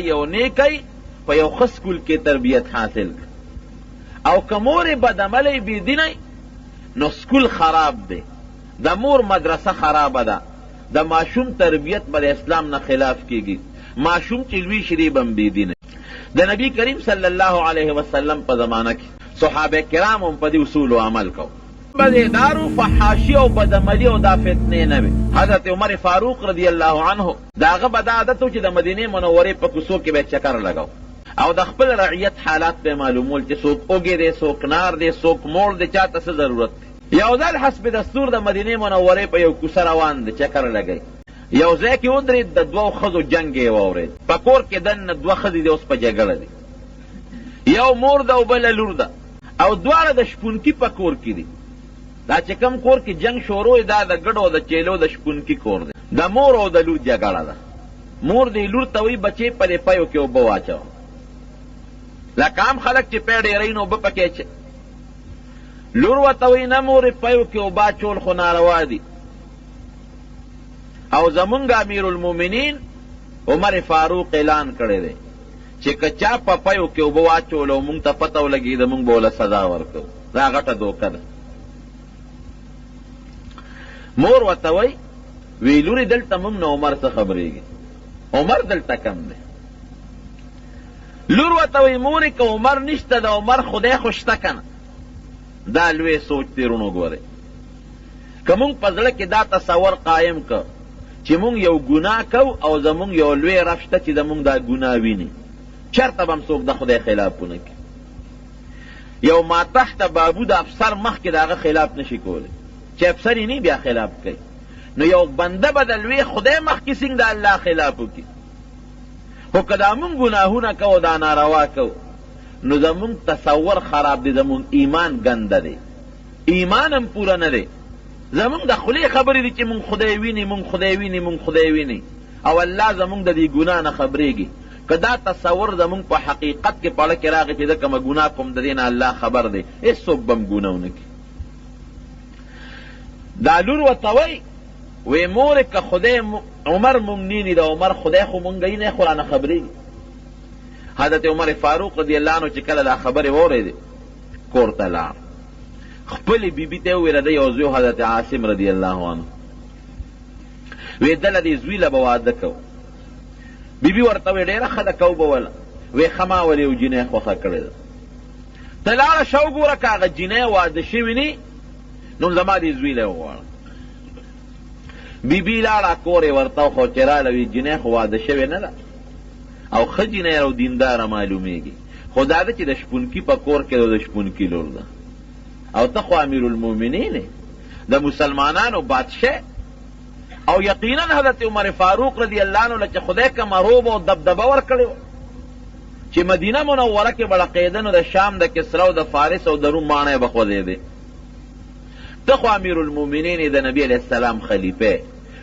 یو نیکی په یو ښه سکول کې تربیت حاصل کړ. او که مور بدعملی بېدینی نو سکول خراب دی، د مور مدرسه خرابه ده، د ماشوم تربیت به د اسلام نه خلاف کېږي. ماشوم چې لوی شي دی به هم بېدینی. د نبی کریم صلی الله علیه وسلم په زمانه کې صحابه کرام هم په دې اصولو عمل کو. بدعدارو فحاشي او بدعملي او دا فتنې نه وي. حضرت عمر فاروق رضی الله عنه د هغه به دا عادت و چې د مدینې منورې په کوڅو کې به چکر لګاو او د خپل رعیت حالات به معلومول چې څوک اوږې دی، څوک نار دی، څوک موړ دی، چا ته څه ضرورت دی. یو ځل حسب دستور د مدینې منورې په یو کوڅه روان دی، چکر لګی. یو ځای کې ودرېد، د دوو ښځو جنګ یې واورېد. په کور کې دننه دوه ښځې دي، اوس په جګړه دي. یو مور ده او بله لور ده او دواړه د شپونکي په کور کې دي. دا چې کم کور کې جنگ شروع دا د ګډو د چیلو د شپونکي کور دی. د مور او د لور جګړه ده. مور دی لور ته وایي بچې په دې پیو کې اوبه واچوه. لکه عام خلک چې پی ډېرئ نو اوبه پکې اچوي. لور ورته وایي نه مورې پیو کې اوبه اچول خو ناروا دي. او زمونږ امیر المؤمنین عمر فاروق اعلان کړی دی چې که چا په پیو کې اوبه واچول او مونږ ته پته ولګېده مونږ به وله سزا ورکوو. دا غټه دوکه ده. مور ورته وایي وی لورې دلته مونږ نه عمر څه خبرېږي، عمر دلته کم دی. لور ورته وایي مورې که عمر نشته د عمر خدای خو شته که نه. دا لوی سوچ دی رونو ګورئ. که مونږ په زړه کې دا تصور قایم که چې مونږ یو ګناه کو او زمونږ یو لوی رب شته چې زمونږ دا ګناه ویني، چېرته به هم څوک د خدای خلاف ونه کړي. یو ماتحته بابو د افسر مخکې د هغه خلاف نشي کولی چې افسر یې نه بیا خلاف کوي. نو یو بنده به د لوی خدای مخکې څنګه د الله خلاف وکړي. خو که دا مونږ ګناهونه کوو دا ناروا کوو نو زمونږ تصور خراب دی، زمونږ ایمان ګنده دی، ایمان هم پوره نه دی. زمونږ د خولې خبرې دي چې مونږ خدای ویني، مونږ خدای ویني، مونږ خدای ویني، او الله زمونږ د دې ګناه نه خبرېږي. که دا تصور زمونږ په حقیقت کې پړه کې راغی چې زه کومه ګناه کوم د دې نه الله خبر دی، هېڅوک به هم ګناه ونه کړي. دا لور ورته وایي وی مورې که خدای عمر مونږ نینی د عمر خدای خو مونږ یې نه خو رانه خبرېږي. حضرت عمر فاروق رضی الله عنه چې کله دا خبرې واورېدې کور ته لاړ. خپلې بیبي ته یې وویل د یو زوی حضرت عاصم رضی الله عنه وی دله دې زوی له به واده کوو. بیبي ورته وی ډېره ښه ده کوو به وله. وی ښه ما ولې یو جینۍ خوښه کړې ده. ته لاړه شه وګوره که هغه جینۍ واده شوي نه نو زما دې زوی له وغواړه. بیبي لاړه کور یې ورته وخو چې راله وی جینۍ خو واده شوې نه ده او ښه جینۍ او دینداره معلومیږي، خو دا ده چې د شپونکي په کور کې د شپونکي لور ده او ته خو امیر المؤمنین د مسلمانانو بادشاه. او یقینا حضرت عمر فاروق رضی الله عنه چې خدای کومه روب او دبدبه ورکړې وه چې مدینه منوره کې به ړقېده نو د شام د کسرا او د فارس او د روم ماڼۍ به خوځېدې. ته خو امیر المؤمنین د نبی علیه السلام خلیفه،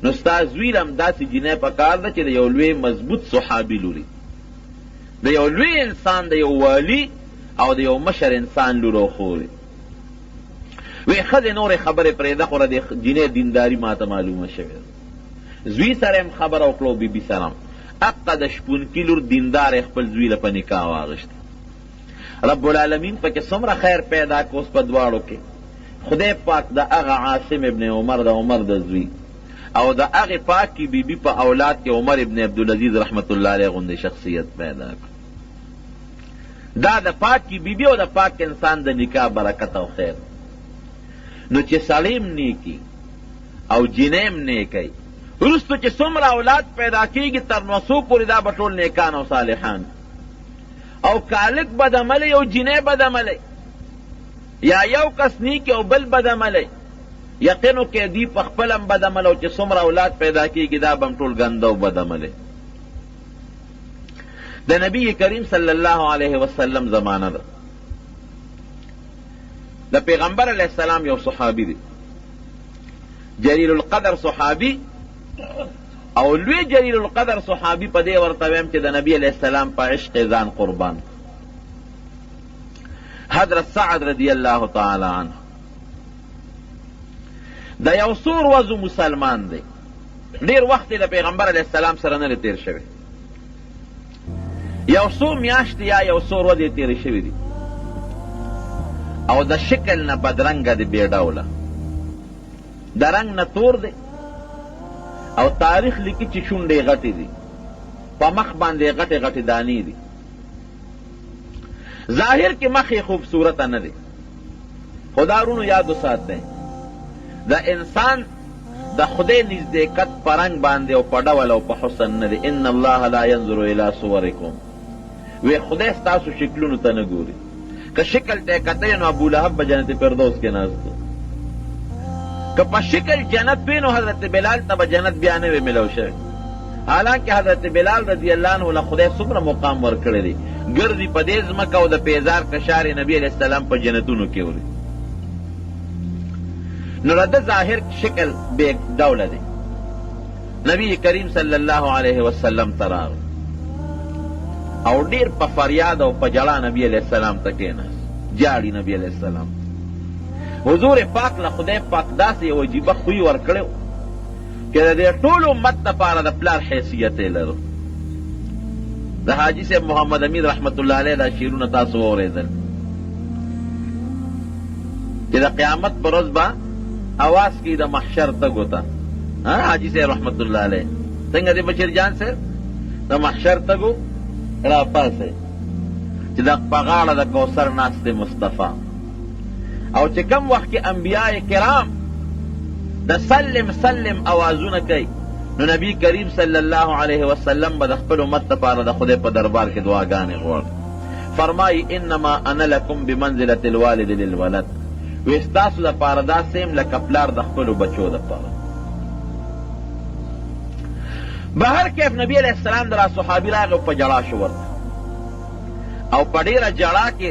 نو ستا زوی هم داسې جینۍ په کار ده چې د یو لوی مضبوط صحابي لوري، د یو لوی انسان، د یو والی او د یو مشر انسان لور او خوري. وی ښځې نورې خبرې پرېږده خو د جینۍ دینداري ما ته معلومه شوې ده. زوی سره هم خبره وکړه او بیبي سره هم. حقه د شپونکي لور دیندار خپل زوی له په نکاح واغېسته. رب العالمین پکې څومره خیر پیدا که اوس په دواړو کې. خدای پاک د هغه عاصم ابن عمر د عمر د زوی او د هغې پاکې بیبي په اولاد کې عمر ابن عبدالعزیز رحمت الله علیه غوندې شخصیت پیدا کړ. دا د پاکې بیبي او د پاک انسان د نکاح برکت او خیر. نو چې سړیم نیکی او جینیم نیکی وروستو چې څومره اولاد پیدا کېږي تر نسو پورې دا به ټول نیکان او صالحان. او کالک بدعملی او جینۍ بدعملی یا یو کس نیکی او بل بدعملی، یقینو کې دی په خپل هم بدعمل او چې څومره اولاد پیدا کېږي دا به هم ټول ګنده او بدعملی. د نبی کریم صلی الله علیه وسلم زمانه ده. د پیغمبر علیه السلام یو صحابي دی، جلیل القدر صحابي، او لوی جلیل القدر صحابي په دې ورته ویم چې د نبی علیه السلام په عشق ځان قربان. حضرت سعد رضی الله تعالی عنه د یو څو ورځو مسلمان دی، ډېر وخت د پیغمبر علیه السلام سره نه دی تېر شوی. یو څو میاشتې یا یو څو ورځې تېرې شوي دي او د شکل نه بدرنګه دی، بې ډوله د رنګ نه تور دی او تاریخ لیکي چې شونډې غټې دي، په مخ باندې غټې غټې دانې دي. ظاهر کې مخ یې خوبصورته نه دی، خو دا رونو یاد وساتئ د انسان د خدای نزدېکت په رنګ باندې او په ډول او په حسن نه دی. ان الله لا ينظر الى صورکم، وی خدای ستاسو شکلونو ته نه ګوري. که شکل ته کتئ نو ابولهب به جنت فردوس کې ناست و، که په شکل جنت وی نو حضرت بلال ته به جنت بیا نه وی ملو شوی. حالانکه حضرت بلال رضی الله عنه له خدای څومره مقام ورکړی دی، ګرځي په دې ځمکه او د پیزار کشار نبی علیه السلام په جنتونو کې وړي. نو رده ظاهر شکل بے ډوله دی. نبی کریم صلی الله علیه وسلم ته راغی او ډیر په فریاد او په جړا نبی علیه السلام ته کېناست، جاړي نبی علیه السلام. حضور پاک له خدای پاک داسې یو عجیبه خوی ورکړی چې د دې ټول امت دپاره د پلار حیثیت یې لرو. د حاجي صاحب محمد امین رحمت الله علیه دا شعرونه تاسو واورېدل چې د قیامت په ورځ به اواز کی د محشر تګو ته. حاجي صاحب رحمت الله علیه څنګه دی بشیر جان صاحب د محشر تګو را پاسه چې د په غاړه د کوثر ناست دی مصطفی، او چې کم وخت کې انبیاء کرام د سلم سلم اوازونه کوي نو نبی کریم صلی الله علیه وسلم به د خپل امت لپاره د خدای په دربار کې دعاګانې غواړي. فرمایي انما انا لکم بمنزلة الوالد للولد، وی ستاسو دپاره داسې یم لکه پلار د خپلو بچو دپاره. بهر کیف نبی علیہ السلام در صحابی راغی او په جړا شو ورته، او په ډېره جړا کې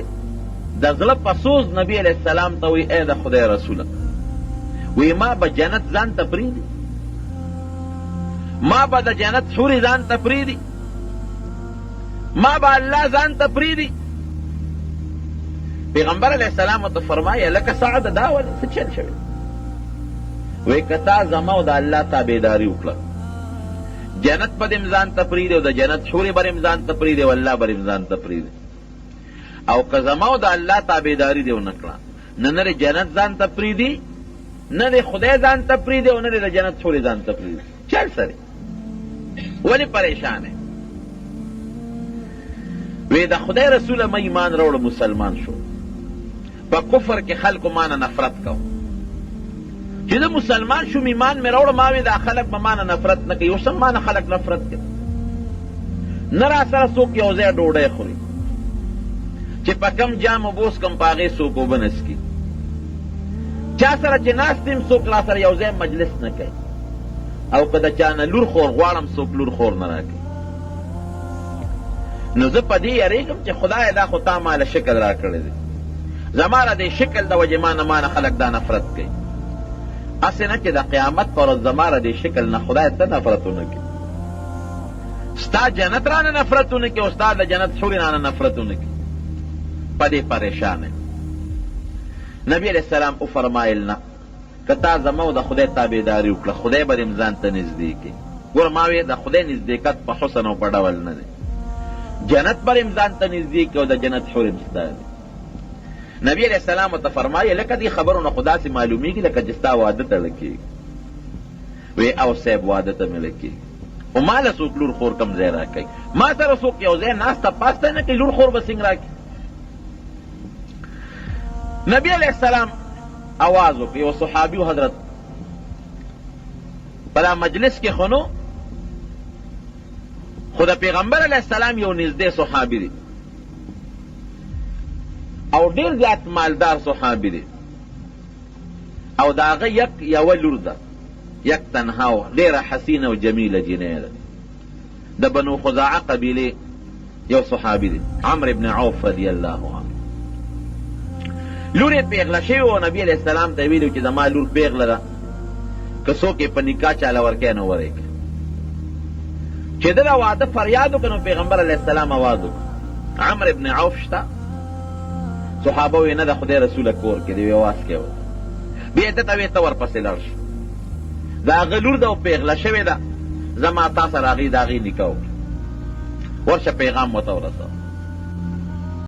د زړه په سوز نبی علیہ السلام ته وی ای د خدای رسوله، وی ما به جنت ځان ته پرېږدي، ما به د جنت حورې ځان ته پرېږدي، ما به الله ځان ته پرېږدي. پیغمبر علیہ السلام ورته فرمایه لکه سعده دا ولې څه چل شوی؟ وی که تا زما او د الله تابعداري وکړه جنت به دې ځان ته پرېږدي او د جنت حورې به دې ځان ته پرېږدي او الله به دې ځان ته پرېږدي، او که زما او د الله تابعداري دې ونه کړه نه دې جنت ځان ته پرېږدي، نه دې خدای ځان ته پرېږدي او نه دې د جنت حورې ځان ته پرېږدي. چل سره ولې پریشان یې؟ وی د خدای رسوله ما ایمان راوړه مسلمان شو، په کفر کې خلکو مانه نفرت کو، چې د مسلمان شوم ایمان مې راوړه ما وی دا خلک به مانه نفرت نه کوي، اوس هم مانه خلک نفرت کوي، نه را سره څوک یو ځای ډوډۍ خوري، چې په کم جام اوبوس کم په هغې څوک اوبه نه څښي، چا سره چې ناست یم څوک را سره یو ځای مجلس نه کوي، او که د چا نه لور خور غواړم څوک لور خور نه راکوي. نو زه په دې یریږم چې خدای دا خو تا ماله شکل را کړی دی، زما را دې شکل د وجې مانه خلک دا نفرت کوي. هسې نه چې د قیامت پر ورځ زما را دې شکل نه خدای ته نفرت ونه کړي، ستا جنت رانه نفرت ونه کړي او ستا د جنت حورې رانه نفرت ونه کړي، په دې پریشان یم. نبی علیہ السلام وفرمایل نه، که تا زما او د خدای تابعداري وکړه خدای به دې ځان ته نږدې کړي. ګوره ما وی د خدای نزدېکت په حسن او په ډول نه دی، جنت به دې ځان ته نږدې کړي او د جنت حورې به ستا دی. نبی علیہ السلام ورته فرمایي لکه دې خبرو نه خو داسې معلومیږي لکه چې ستا واده تړه کېږي. وی او صاحب واده ته مې لکېږي، خو ما له څوک لور خور کم ځای راکوي، ما سره څوک یو ځای ناسته پاسته نه کوي، لور خور به څنګه راکړي؟ نبی علیہ السلام آواز وکړ، یو صحابي حضرت په دا مجلس کې خو نو، خو د پیغمبر علیہ السلام یو نږدې صحابي دی او ډېر زیات مالدار صحابي دی، او د هغه یوه لور ده، یک تنها وه، ډېره حسینه او جمیله جینۍ ده، د بنو خزاعه قبیلې یو صحابي دی، عمرو بن عوف رضی الله عنه. لور یې پیغله شوې وه، نبي علیہ السلام ته یې ویلي چې زما لور پیغله ده، که څوک یې په نکاح چاله ورکوي نو ورکړي. چې ده د واده فریاد وکړ نو پیغمبر علیہ السلام آواز وکړ، عمرو بن عوف شته؟ صحابه وی نه د خدای رسوله کور کې دی، اواز کې و بیا ده ته وی ته ورپسې لاړ شه، د هغه لور ده او پیغله شوې ده، زما تا سره هغې د هغې نکاح وکړه. ورشه پیغام ورته ورسوه.